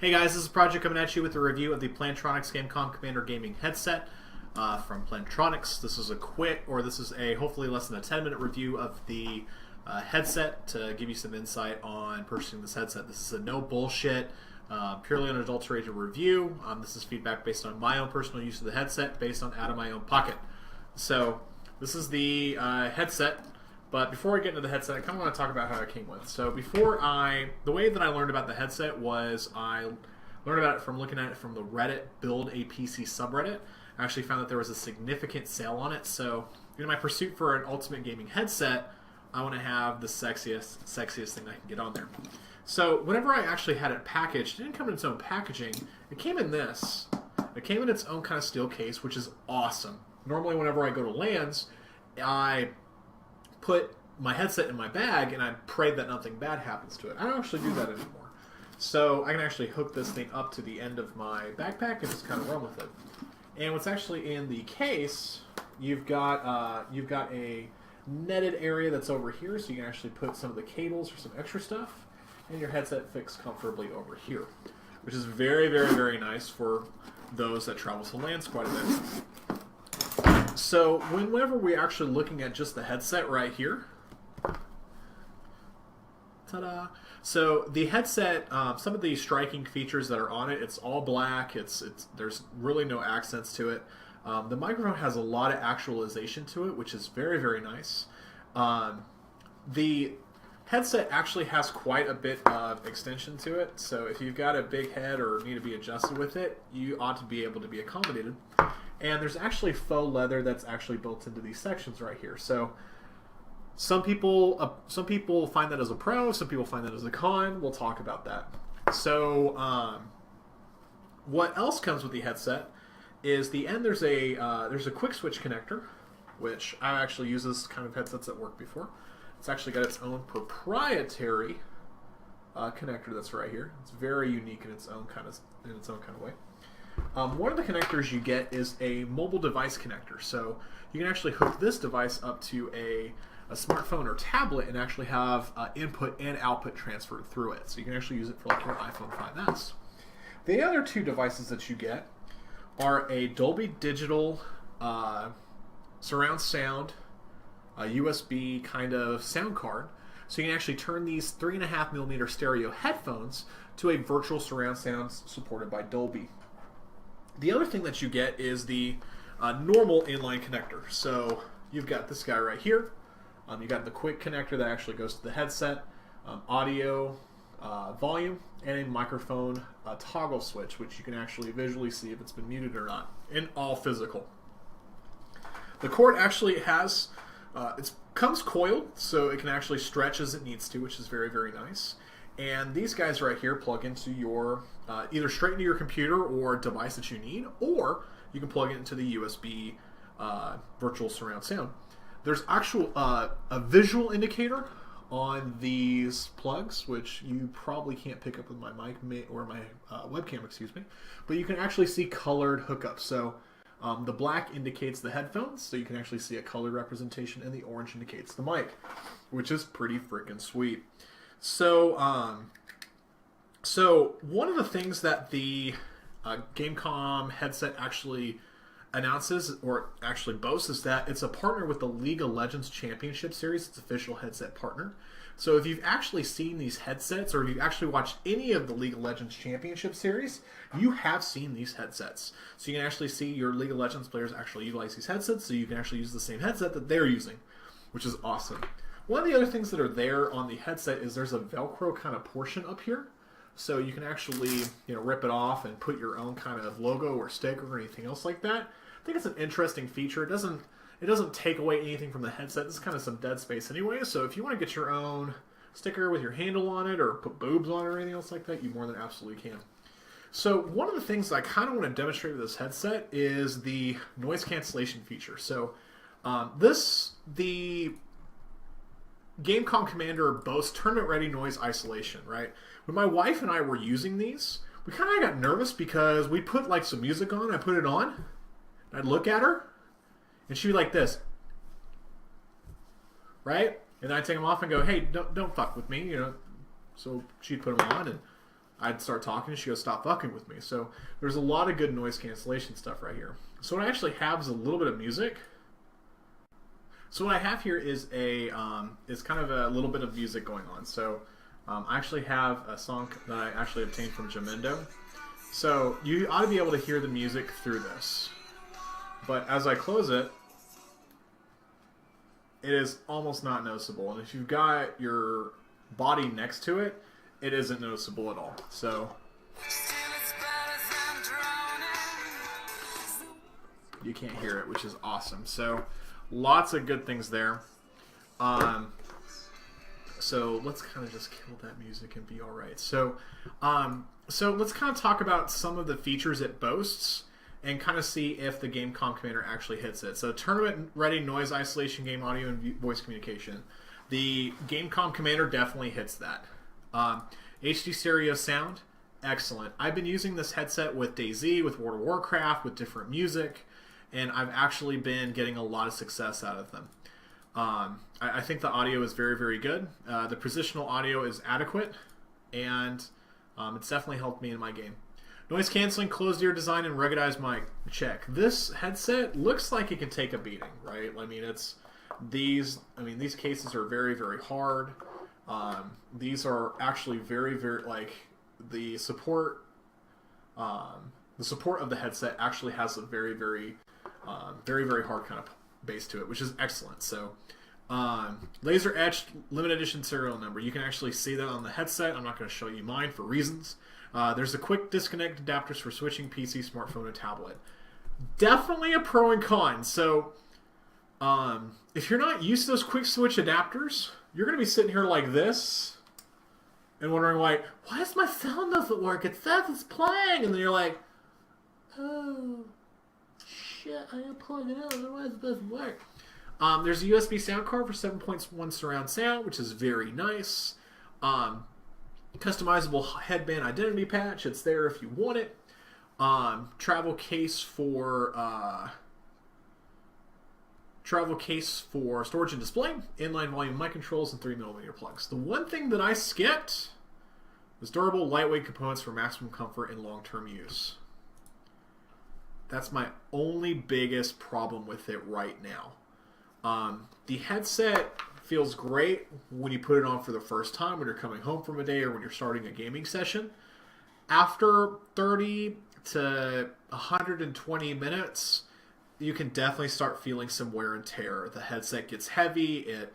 Hey guys, this is Project coming at you with a review of the Plantronics Gamecomm Commander Gaming headset from Plantronics. This is a hopefully less than a 10-minute review of the headset to give you some insight on purchasing this headset. This is a no bullshit, purely unadulterated review. This is feedback based on my own personal use of the headset, based on out of my own pocket. So this is the headset. But before we get into the headset, I kind of want to talk about how it came with. So the way that I learned about the headset was I learned about it from looking at it from the Reddit Build a PC subreddit. I actually found that there was a significant sale on it. So in my pursuit for an ultimate gaming headset, I want to have the sexiest thing I can get on there. So whenever I actually had it packaged, it didn't come in its own packaging. It came in this. It came in its own kind of steel case, which is awesome. Normally whenever I go to LANs, I put my headset in my bag and I pray that nothing bad happens to it. I don't actually do that anymore. So I can actually hook this thing up to the end of my backpack and just kind of run with it. And what's actually in the case, you've got a netted area that's over here, so you can actually put some of the cables or some extra stuff, and your headset fits comfortably over here, which is very, very, very nice for those that travel to LANs quite a bit. So whenever we're actually looking at just the headset right here, ta-da! So the headset, some of the striking features that are on it, it's all black. There's really no accents to it. The microphone has a lot of actualization to it, which is very, very nice. The headset actually has quite a bit of extension to it, so if you've got a big head or need to be adjusted with it, you ought to be able to be accommodated. And there's actually faux leather that's actually built into these sections right here. So some people find that as a pro, some people find that as a con. We'll talk about that. So what else comes with the headset is the end. There's a quick switch connector, which I actually used this kind of headsets at work before. It's actually got its own proprietary connector that's right here. It's very unique in its own kind of way. One of the connectors you get is a mobile device connector. So you can actually hook this device up to a smartphone or tablet and actually have input and output transferred through it. So you can actually use it for like your iPhone 5S. The other two devices that you get are a Dolby Digital surround sound, a USB kind of sound card. So you can actually turn these 3.5mm stereo headphones to a virtual surround sound supported by Dolby. The other thing that you get is the normal inline connector. So you've got this guy right here. You've got the quick connector that actually goes to the headset, audio, volume, and a microphone toggle switch, which you can actually visually see if it's been muted or not, in all physical. The cord actually has, it comes coiled, so it can actually stretch as it needs to, which is very, very nice. And these guys right here plug into your, either straight into your computer or device that you need, or you can plug it into the USB virtual surround sound. There's actual a visual indicator on these plugs, which you probably can't pick up with my mic or my webcam, excuse me, but you can actually see colored hookups. So the black indicates the headphones, so you can actually see a colored representation, and the orange indicates the mic, which is pretty freaking sweet. So, one of the things that the Gamecomm headset actually announces, or actually boasts, is that it's a partner with the League of Legends Championship Series, its official headset partner. So if you've actually seen these headsets, or if you've actually watched any of the League of Legends Championship Series, you have seen these headsets. So you can actually see your League of Legends players actually utilize these headsets, so you can actually use the same headset that they're using, which is awesome. One of the other things that are there on the headset is there's a Velcro kind of portion up here. So you can actually, rip it off and put your own kind of logo or sticker or anything else like that. I think it's an interesting feature. It doesn't take away anything from the headset. This is kind of some dead space anyway. So if you want to get your own sticker with your handle on it or put boobs on it or anything else like that, you more than absolutely can. So one of the things that I kind of want to demonstrate with this headset is the noise cancellation feature. So the Gamecomm Commander boasts tournament-ready noise isolation, right? When my wife and I were using these, we kind of got nervous because we put like some music on. I put it on, and I'd look at her, and she'd be like this, right? And I'd take them off and go, "Hey, don't fuck with me," So she'd put them on, and I'd start talking and she goes, stop fucking with me. So there's a lot of good noise cancellation stuff right here. So what I actually have is a little bit of music. So what I have here is is kind of a little bit of music going on. So I actually have a song that I actually obtained from Jamendo. So you ought to be able to hear the music through this. But as I close it, it is almost not noticeable. And if you've got your body next to it, it isn't noticeable at all. So you can't hear it, which is awesome. So lots of good things there. So let's kind of just kill that music and be all right. So let's kind of talk about some of the features it boasts and kind of see if the Gamecomm commander actually hits it. So tournament-ready noise isolation, game audio, and voice communication. The Gamecomm commander definitely hits that. HD stereo sound, excellent. I've been using this headset with DayZ, with World of Warcraft, with different music, and I've actually been getting a lot of success out of them. I think the audio is very, very good. The positional audio is adequate, and it's definitely helped me in my game. Noise canceling, closed ear design, and ruggedized mic. Check. This headset looks like it can take a beating, right? I mean, these cases are very, very hard. These are actually very, very, like, the support of the headset actually has a very, very, very, very hard kind of base to it, which is excellent. So, laser etched limited edition serial number. You can actually see that on the headset. I'm not going to show you mine for reasons. There's a quick disconnect adapters for switching PC, smartphone, and tablet. Definitely a pro and con. So, if you're not used to those quick switch adapters, you're going to be sitting here like this and wondering, like, why does my sound doesn't work? It says it's playing. And then you're like, oh, shit, I didn't plug it in, otherwise it doesn't work. There's a USB sound card for 7.1 surround sound, which is very nice. Customizable headband identity patch. It's there if you want it. Travel case for storage and display. Inline volume mic controls and 3mm plugs. The one thing that I skipped was durable, lightweight components for maximum comfort and long-term use. That's my only biggest problem with it right now. The headset feels great when you put it on for the first time, when you're coming home from a day or when you're starting a gaming session. After 30 to 120 minutes, you can definitely start feeling some wear and tear. The headset gets heavy. It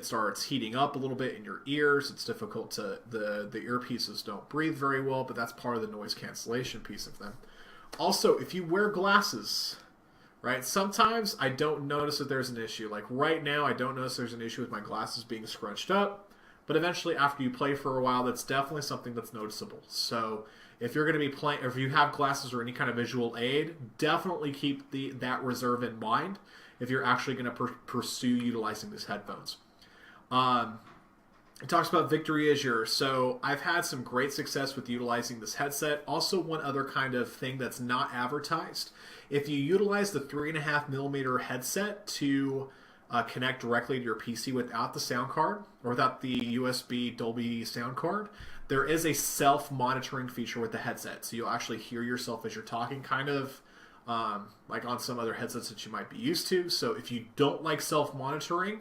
starts heating up a little bit in your ears. It's difficult to the earpieces don't breathe very well, but that's part of the noise cancellation piece of them. Also, if you wear glasses, right, sometimes I don't notice that there's an issue. Like right now, I don't notice there's an issue with my glasses being scrunched up, but eventually after you play for a while, that's definitely something that's noticeable. So if you're going to be playing, or if you have glasses or any kind of visual aid, definitely keep that reserve in mind if you're actually going to pursue utilizing these headphones. It talks about victory is yours. So I've had some great success with utilizing this headset. Also, one other kind of thing that's not advertised. If you utilize the 3.5mm headset to connect directly to your PC without the sound card or without the USB Dolby sound card, there is a self-monitoring feature with the headset. So you'll actually hear yourself as you're talking, kind of like on some other headsets that you might be used to. So if you don't like self-monitoring,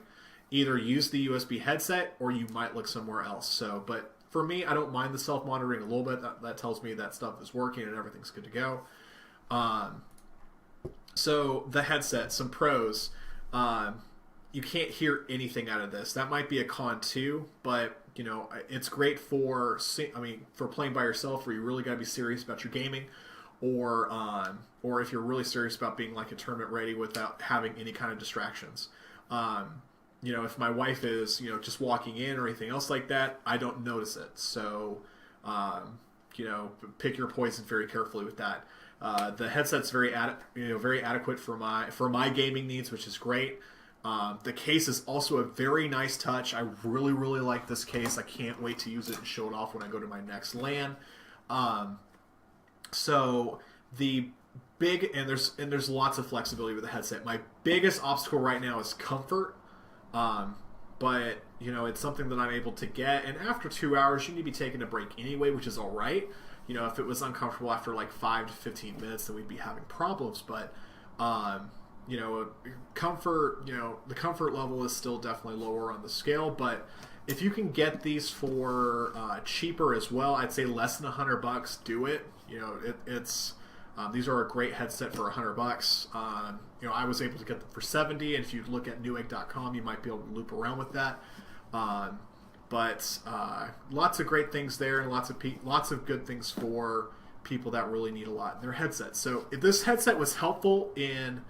either use the USB headset or you might look somewhere else. So, but for me, I don't mind the self-monitoring a little bit. That tells me that stuff is working and everything's good to go. So the headset, some pros. You can't hear anything out of this. That might be a con too, but you know, it's great for playing by yourself where you really got to be serious about your gaming, or if you're really serious about being like a tournament ready without having any kind of distractions. You know, if my wife is, you know, just walking in or anything else like that, I don't notice it. So, you know, pick your poison very carefully with that. The headset's very adequate for my gaming needs, which is great. The case is also a very nice touch. I really, really like this case. I can't wait to use it and show it off when I go to my next LAN. So the big, and there's lots of flexibility with the headset. My biggest obstacle right now is comfort. But you know, it's something that I'm able to get. And after 2 hours, you need to be taking a break anyway, which is all right. You know, if it was uncomfortable after like 5 to 15 minutes, then we'd be having problems. But, you know, comfort, you know, the comfort level is still definitely lower on the scale. But if you can get these for cheaper as well, I'd say less than $100, do it. You know, it's these are a great headset for $100. You know, I was able to get them for 70, and if you look at Newegg.com, you might be able to loop around with that. But lots of great things there, and lots of good things for people that really need a lot in their headsets. So if this headset was helpful in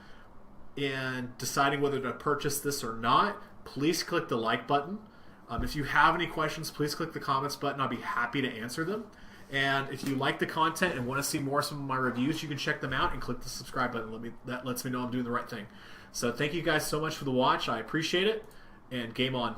deciding whether to purchase this or not, please click the like button. If you have any questions, please click the comments button. I'll be happy to answer them. And if you like the content and want to see more of some of my reviews, you can check them out and click the subscribe button. That lets me know I'm doing the right thing. So thank you guys so much for the watch. I appreciate it, and game on.